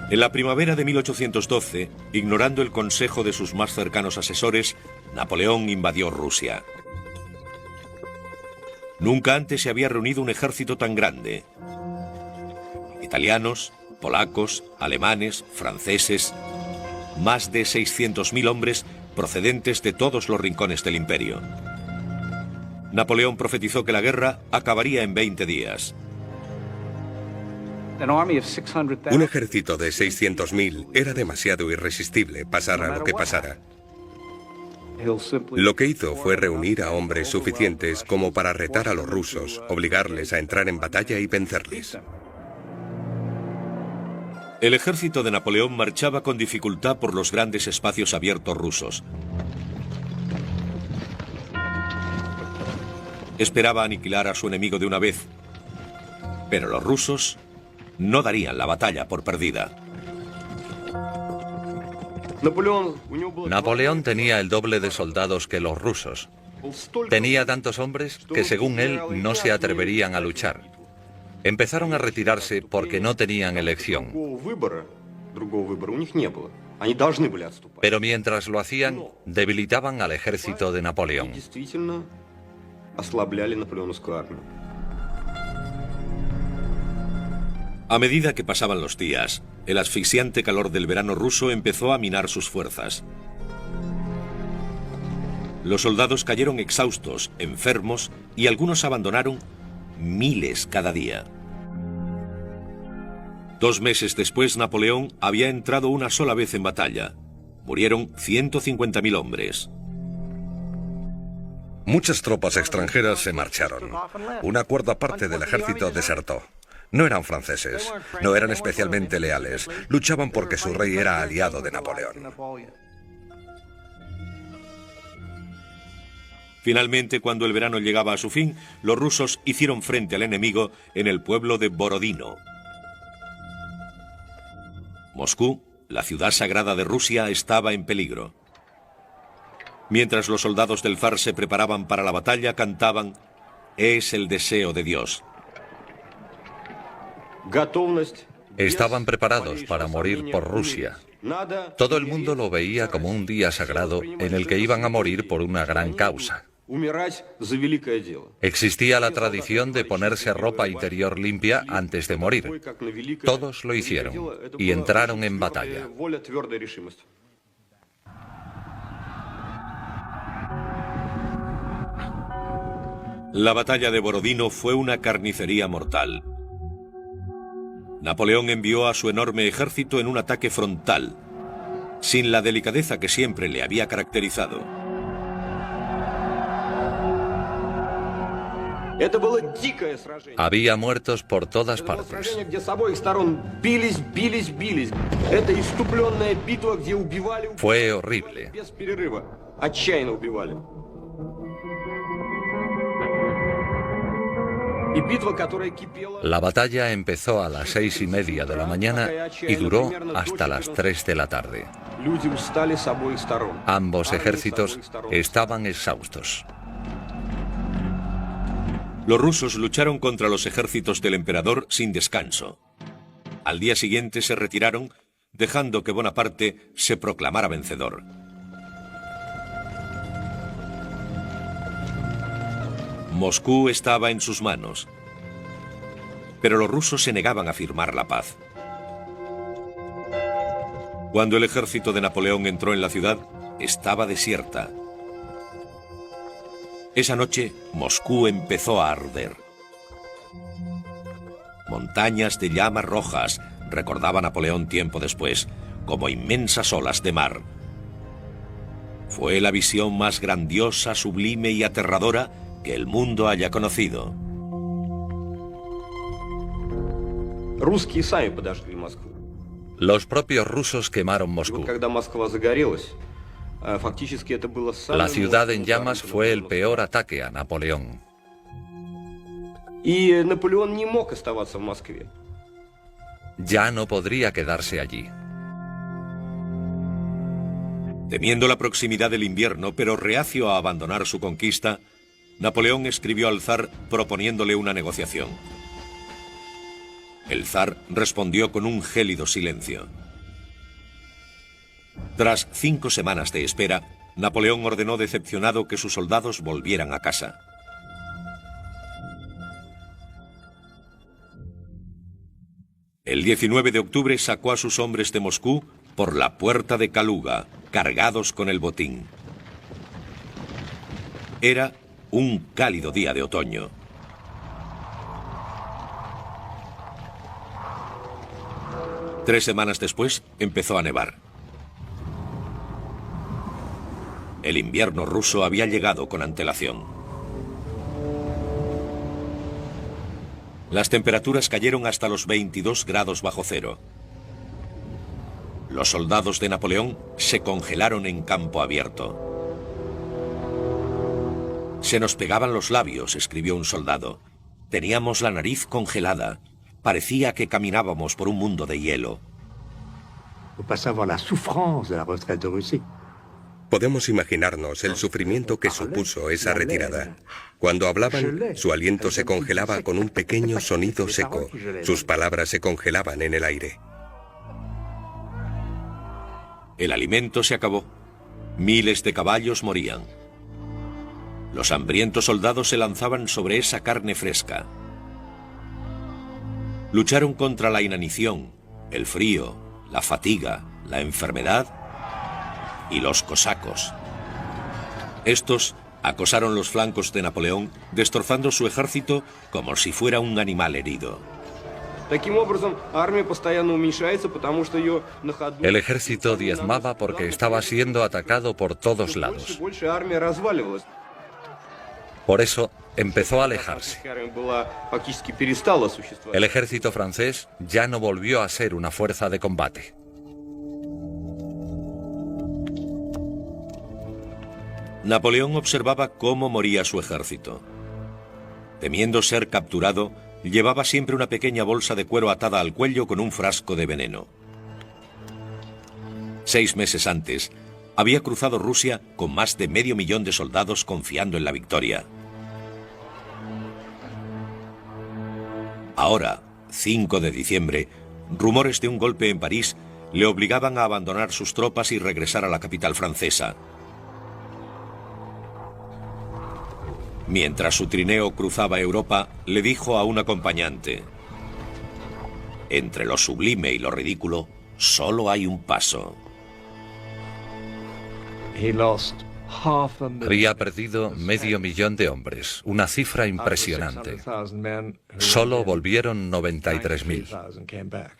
En la primavera de 1812, ignorando el consejo de sus más cercanos asesores, Napoleón invadió Rusia. Nunca antes se había reunido un ejército tan grande. Italianos, polacos, alemanes, franceses, más de 600.000 hombres procedentes de todos los rincones del imperio. Napoleón profetizó que la guerra acabaría en 20 días. Un ejército de 600.000 era demasiado irresistible, pasara lo que pasara. Lo que hizo fue reunir a hombres suficientes como para retar a los rusos, obligarles a entrar en batalla y vencerles. El ejército de Napoleón marchaba con dificultad por los grandes espacios abiertos rusos. Esperaba aniquilar a su enemigo de una vez, pero los rusos no darían la batalla por perdida. Napoleón tenía el doble de soldados que los rusos. Tenía tantos hombres que, según él, no se atreverían a luchar. Empezaron a retirarse porque no tenían elección. Pero mientras lo hacían, debilitaban al ejército de Napoleón. A medida que pasaban los días, el asfixiante calor del verano ruso empezó a minar sus fuerzas. Los soldados cayeron exhaustos, enfermos, y algunos abandonaron miles cada día. 2 meses después, Napoleón había entrado una sola vez en batalla. Murieron 150.000 hombres. Muchas tropas extranjeras se marcharon. Una cuarta parte del ejército desertó. No eran franceses, no eran especialmente leales. Luchaban porque su rey era aliado de Napoleón. Finalmente, cuando el verano llegaba a su fin, los rusos hicieron frente al enemigo en el pueblo de Borodino. Moscú, la ciudad sagrada de Rusia, estaba en peligro. Mientras los soldados del zar se preparaban para la batalla, cantaban: «Es el deseo de Dios». Estaban preparados para morir por Rusia. Todo el mundo lo veía como un día sagrado en el que iban a morir por una gran causa. Existía la tradición de ponerse ropa interior limpia antes de morir. Todos lo hicieron y entraron en batalla. La batalla de Borodino fue una carnicería mortal. Napoleón envió a su enorme ejército en un ataque frontal, sin la delicadeza que siempre le había caracterizado. Había muertos por todas partes. Fue horrible. La batalla empezó a las 6:30 de la mañana y duró hasta las 3 de la tarde. Ambos ejércitos estaban exhaustos. Los rusos lucharon contra los ejércitos del emperador sin descanso. Al día siguiente se retiraron, dejando que Bonaparte se proclamara vencedor. Moscú estaba en sus manos, pero los rusos se negaban a firmar la paz. Cuando el ejército de Napoleón entró en la ciudad, estaba desierta. Esa noche, Moscú empezó a arder. Montañas de llamas rojas, recordaba Napoleón tiempo después, como inmensas olas de mar. Fue la visión más grandiosa, sublime y aterradora que el mundo haya conocido. Los propios rusos quemaron Moscú. La ciudad en llamas fue el peor ataque a Napoleón. Ya no podría quedarse allí. Temiendo la proximidad del invierno, pero reacio a abandonar su conquista, Napoleón escribió al zar proponiéndole una negociación. El zar respondió con un gélido silencio. Tras 5 semanas de espera, Napoleón ordenó decepcionado que sus soldados volvieran a casa. El 19 de octubre sacó a sus hombres de Moscú por la puerta de Kaluga, cargados con el botín. Era un cálido día de otoño. Tres semanas después empezó a nevar. El invierno ruso había llegado con antelación. Las temperaturas cayeron hasta los 22 grados bajo cero. Los soldados de Napoleón se congelaron en campo abierto. Se nos pegaban los labios, escribió un soldado. Teníamos la nariz congelada. Parecía que caminábamos por un mundo de hielo. Podemos imaginarnos el sufrimiento que supuso esa retirada. Cuando hablaban, su aliento se congelaba con un pequeño sonido seco. Sus palabras se congelaban en el aire. El alimento se acabó. Miles de caballos morían. Los hambrientos soldados se lanzaban sobre esa carne fresca. Lucharon contra la inanición, el frío, la fatiga, la enfermedad y los cosacos. Estos acosaron los flancos de Napoleón, destrozando su ejército como si fuera un animal herido. El ejército diezmaba porque estaba siendo atacado por todos lados. Por eso empezó a alejarse. El ejército francés ya no volvió a ser una fuerza de combate. Napoleón observaba cómo moría su ejército. Temiendo ser capturado, llevaba siempre una pequeña bolsa de cuero atada al cuello con un frasco de veneno. 6 meses antes, había cruzado Rusia con más de 500.000 de soldados confiando en la victoria. Ahora, 5 de diciembre, rumores de un golpe en París le obligaban a abandonar sus tropas y regresar a la capital francesa. Mientras su trineo cruzaba Europa, le dijo a un acompañante: entre lo sublime y lo ridículo, solo hay un paso. Había perdido 500.000 de hombres, una cifra impresionante. Solo volvieron 93.000.